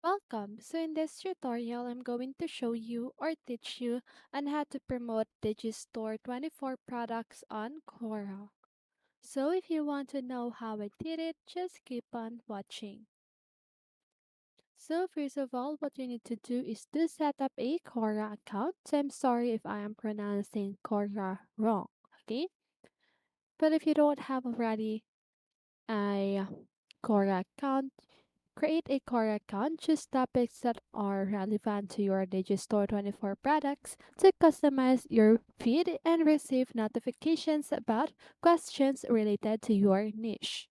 Welcome! So in this tutorial, I'm going to show you or teach you on how to promote Digistore24 products on Quora. So if you want to know how I did it, just keep on watching. So first of all, what you need to do is to set up a Quora account. So I'm sorry if I am pronouncing Quora wrong, okay? But if you don't have already a Quora account, create a Quora account. Choose topics that are relevant to your Digistore24 products to customize your feed and receive notifications about questions related to your niche.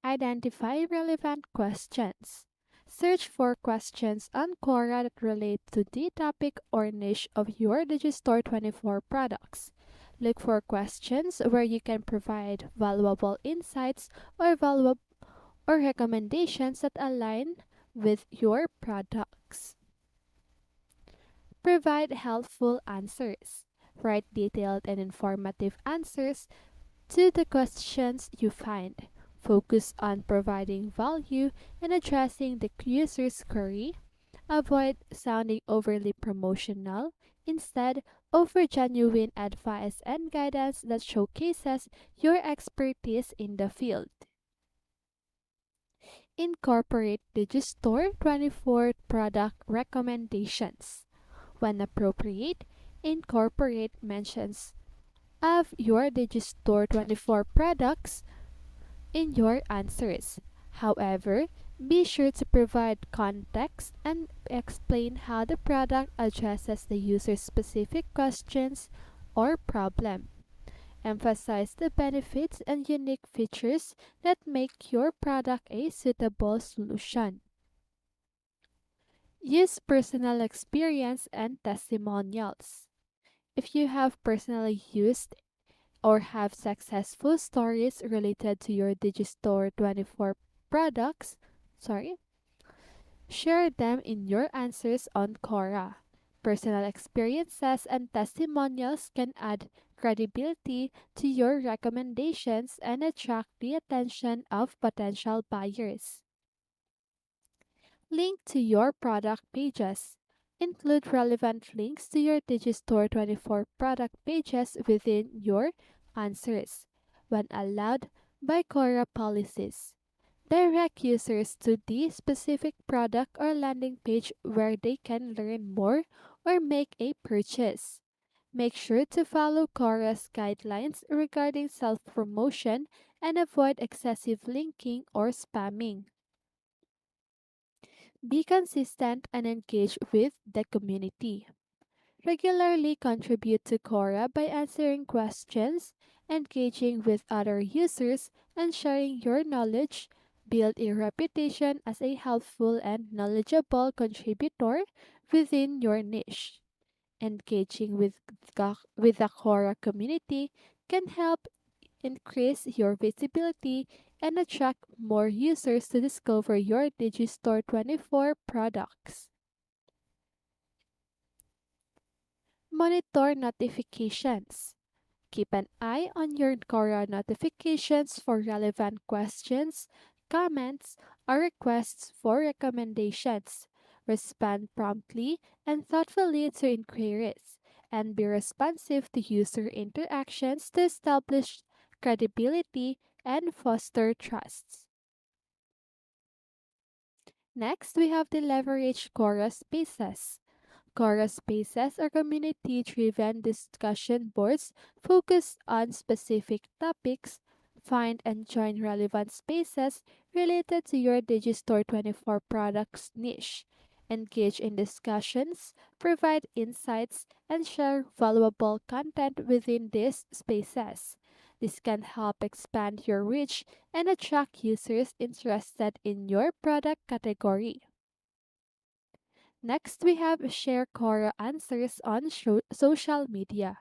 Identify relevant questions. Search for questions on Quora that relate to the topic or niche of your Digistore24 products. Look for questions where you can provide valuable insights or recommendations that align with your products. Provide helpful answers. Write detailed and informative answers to the questions you find. Focus on providing value and addressing the user's query. Avoid sounding overly promotional. Instead, offer genuine advice and guidance that showcases your expertise in the field. Incorporate Digistore24 product recommendations. When appropriate, incorporate mentions of your Digistore24 products in your answers. However, be sure to provide context and explain how the product addresses the user's specific questions or problem. Emphasize the benefits and unique features that make your product a suitable solution. Use personal experience and testimonials. If you have personally used or have successful stories related to your Digistore24 products, sorry, share them in your answers on Quora. Personal experiences and testimonials can add credibility to your recommendations and attract the attention of potential buyers. Link to your product pages. Include relevant links to your Digistore24 product pages within your answers when allowed by Quora policies. Direct users to the specific product or landing page where they can learn more or make a purchase. Make sure to follow Quora's guidelines regarding self promotion and avoid excessive linking or spamming. Be consistent and engage with the community. Regularly contribute to Quora by answering questions, engaging with other users, and sharing your knowledge. Build a reputation as a helpful and knowledgeable contributor within your niche. Engaging with the Quora community can help increase your visibility and attract more users to discover your Digistore24 products. Monitor notifications. Keep an eye on your Quora notifications for relevant questions, comments, or requests for recommendations. Respond promptly and thoughtfully to inquiries, and be responsive to user interactions to establish credibility and foster trust. Next, we have the leverage Quora Spaces. Quora Spaces are community driven discussion boards focused on specific topics. Find and join relevant spaces related to your Digistore24 products niche. Engage in discussions, provide insights, and share valuable content within these spaces. This can help expand your reach and attract users interested in your product category. Next, we have share Quora answers on social media.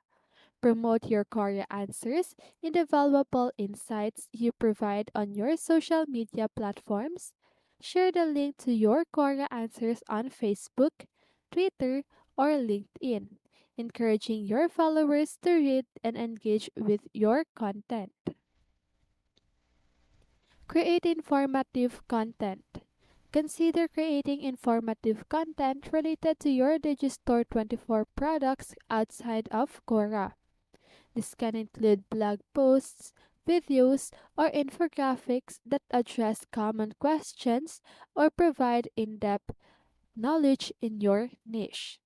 Promote your Quora answers in the valuable insights you provide on your social media platforms. Share the link to your Quora answers on Facebook, Twitter, or LinkedIn, encouraging your followers to read and engage with your content. Create informative content. Consider creating informative content related to your Digistore24 products outside of Quora. This can include blog posts, videos, or infographics that address common questions or provide in depth knowledge in your niche.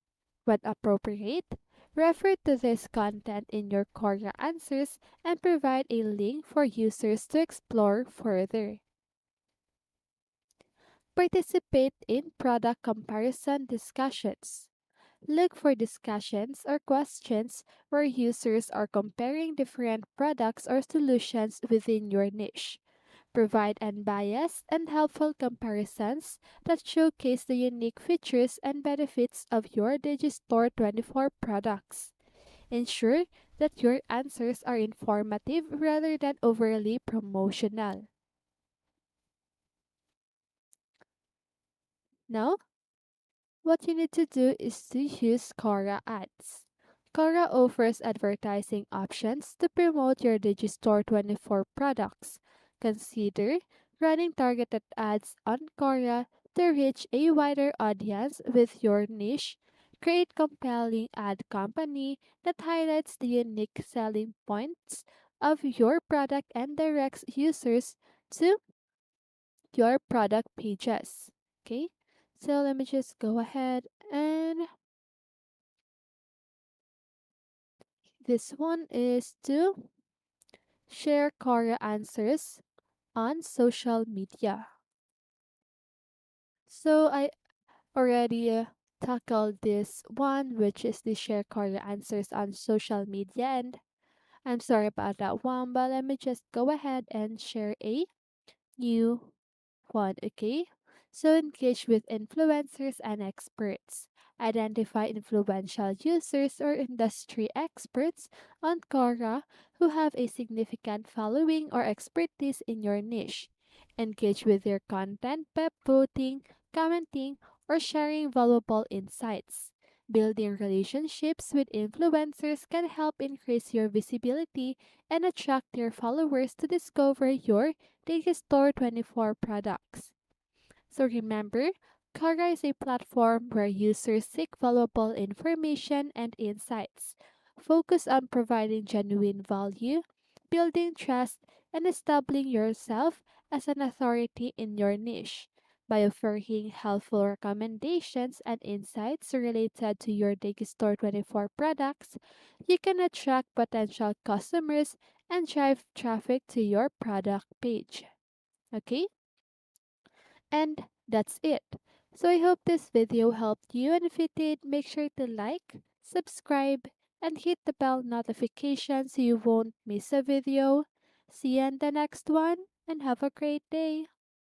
When appropriate, refer to this content in your Quora answers and provide a link for users to explore further. Participate in product comparison discussions. Look for discussions or questions where users are comparing different products or solutions within your niche. Provide unbiased and helpful comparisons that showcase the unique features and benefits of your Digistore24 products. Ensure that your answers are informative rather than overly promotional. Now, what you need to do is to use Quora ads. Quora offers advertising options to promote your Digistore24 products. Consider running targeted ads on Quora to reach a wider audience with your niche. Create compelling ad company that highlights the unique selling points of your product and directs users to your product pages. Okay, so let me just go ahead and this one is to share Quora answers on social media. So I already tackled this one, which is the share Quora answers on social media, and I'm sorry about that one, but let me just go ahead and share a new one, okay? So engage with influencers and experts. Identify influential users or industry experts on Quora who have a significant following or expertise in your niche. Engage with their content by voting, commenting, or sharing valuable insights. Building relationships with influencers can help increase your visibility and attract their followers to discover your Digistore24 products. So remember, Quora is a platform where users seek valuable information and insights. Focus on providing genuine value, building trust, and establishing yourself as an authority in your niche. By offering helpful recommendations and insights related to your Digistore24 products, you can attract potential customers and drive traffic to your product page. Okay? And that's it. So I hope this video helped you, and if it did, make sure to like, subscribe, and hit the bell notification so you won't miss a video. See you in the next one, and have a great day.